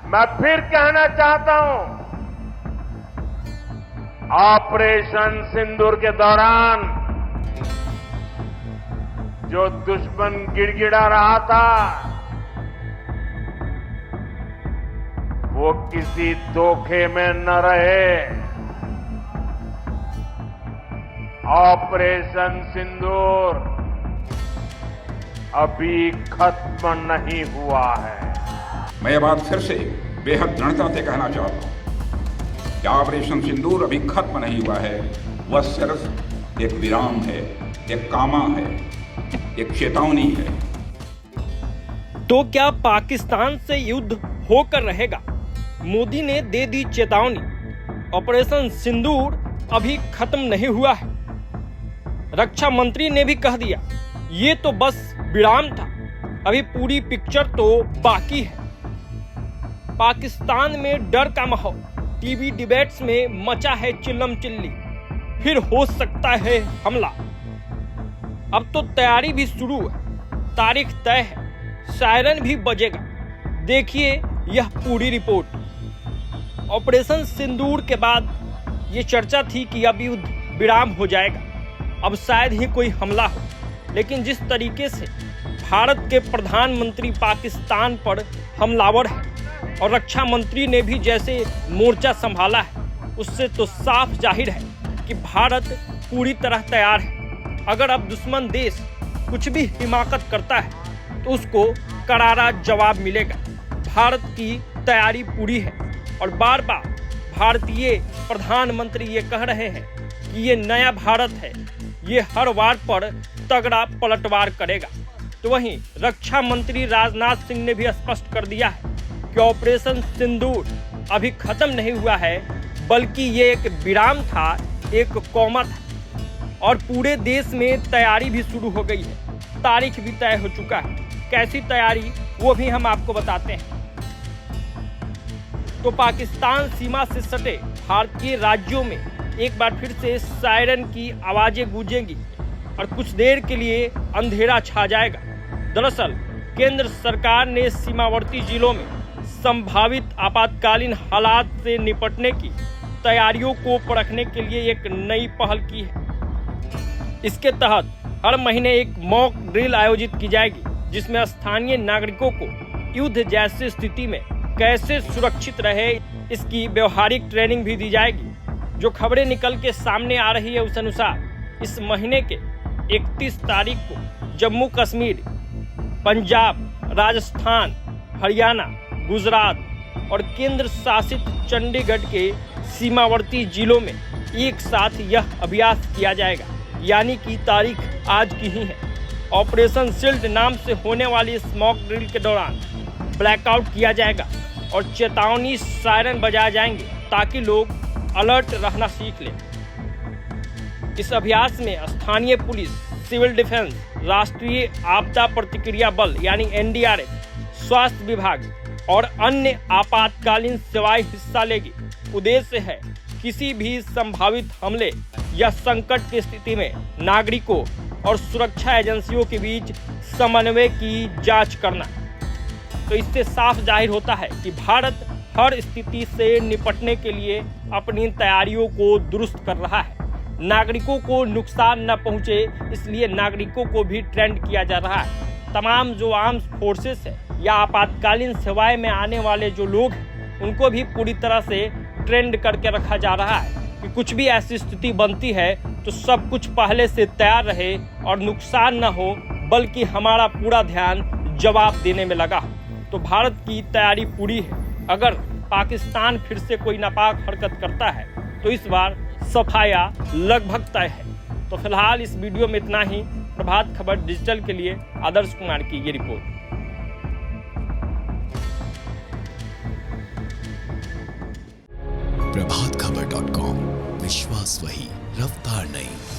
मैं फिर कहना चाहता हूं, ऑपरेशन सिंदूर के दौरान जो दुश्मन गिड़गिड़ा रहा था, वो किसी धोखे में न रहे। ऑपरेशन सिंदूर अभी खत्म नहीं हुआ है। मैं ये बात फिर से बेहद दृढ़ता से कहना चाहता हूं कि ऑपरेशन सिंदूर अभी खत्म नहीं हुआ है। वह सिर्फ एक विराम है, एक कामा है, एक चेतावनी है। तो क्या पाकिस्तान से युद्ध होकर रहेगा? मोदी ने दे दी चेतावनी, ऑपरेशन सिंदूर अभी खत्म नहीं हुआ है। रक्षा मंत्री ने भी कह दिया, ये तो बस विराम था, अभी पूरी पिक्चर तो बाकी है। पाकिस्तान में डर का माहौल, टीवी डिबेट्स में मचा है चिल्लम चिल्ली, फिर हो सकता है हमला। अब तो तैयारी भी शुरू है, तारीख तय है, सायरन भी बजेगा। देखिए यह पूरी रिपोर्ट। ऑपरेशन सिंदूर के बाद ये चर्चा थी कि अब युद्ध विराम हो जाएगा, अब शायद ही कोई हमला हो। लेकिन जिस तरीके से भारत के प्रधानमंत्री पाकिस्तान पर हमलावर है और रक्षा मंत्री ने भी जैसे मोर्चा संभाला है, उससे तो साफ जाहिर है कि भारत पूरी तरह तैयार है। अगर अब दुश्मन देश कुछ भी हिमाकत करता है तो उसको करारा जवाब मिलेगा। भारत की तैयारी पूरी है और बार बार भारतीय प्रधानमंत्री ये कह रहे हैं कि ये नया भारत है, ये हर वार पर तगड़ा पलटवार करेगा। तो वहीं रक्षा मंत्री राजनाथ सिंह ने भी स्पष्ट कर दिया है कि ऑपरेशन सिंदूर अभी खत्म नहीं हुआ है, बल्कि ये एक विराम था, एक कौमा था और पूरे देश में तैयारी भी शुरू हो गई है। तारीख भी तय हो चुका है। कैसी तैयारी वो भी हम आपको बताते हैं। तो पाकिस्तान सीमा से सटे भारतीय राज्यों में एक बार फिर से सायरन की आवाजें गूंजेंगी और कुछ देर के लिए अंधेरा छा जाएगा। दरअसल केंद्र सरकार ने सीमावर्ती जिलों में संभावित आपातकालीन हालात से निपटने की तैयारियों को परखने के लिए एक नई पहल की है। इसके तहत हर महीने एक मॉक ड्रिल आयोजित की जाएगी, जिसमें स्थानीय नागरिकों को युद्ध जैसी स्थिति में कैसे सुरक्षित रहे, इसकी व्यवहारिक ट्रेनिंग भी दी जाएगी। जो खबरें निकल के सामने आ रही है उस अनुसार इस महीने के 31 तारीख को जम्मू कश्मीर, पंजाब, राजस्थान, हरियाणा, गुजरात और केंद्र शासित चंडीगढ़ के सीमावर्ती जिलों में एक साथ यह अभ्यास किया जाएगा। यानी कि तारीख आज की ही है। ऑपरेशन शील्ड नाम से होने वाली इस मॉक ड्रिल के दौरान ब्लैकआउट किया जाएगा और चेतावनी सायरन बजाए जाएंगे ताकि लोग अलर्ट रहना सीख लें। इस अभ्यास में स्थानीय पुलिस, सिविल डिफेंस, राष्ट्रीय आपदा प्रतिक्रिया बल यानी एनडीआरएफ, स्वास्थ्य विभाग और अन्य आपातकालीन सेवाएं हिस्सा लेगी। उद्देश्य है किसी भी संभावित हमले या संकट की स्थिति में नागरिकों और सुरक्षा एजेंसियों के बीच समन्वय की जांच करना। तो इससे साफ जाहिर होता है कि भारत हर स्थिति से निपटने के लिए अपनी तैयारियों को दुरुस्त कर रहा है। नागरिकों को नुकसान न पहुंचे, इसलिए नागरिकों को भी ट्रेंड किया जा रहा है। तमाम जो आर्म्स फोर्सेस है या आपातकालीन सेवाएं में आने वाले जो लोग हैं, उनको भी पूरी तरह से ट्रेंड करके रखा जा रहा है कि कुछ भी ऐसी स्थिति बनती है तो सब कुछ पहले से तैयार रहे और नुकसान न हो, बल्कि हमारा पूरा ध्यान जवाब देने में लगा। तो भारत की तैयारी पूरी है। अगर पाकिस्तान फिर से कोई नापाक हरकत करता है तो इस बार सफाया लगभग तय है। तो फिलहाल इस वीडियो में इतना ही। प्रभात खबर डिजिटल के लिए आदर्श कुमार की ये रिपोर्ट। प्रभातखबर.com, विश्वास वही, रफ्तार नहीं।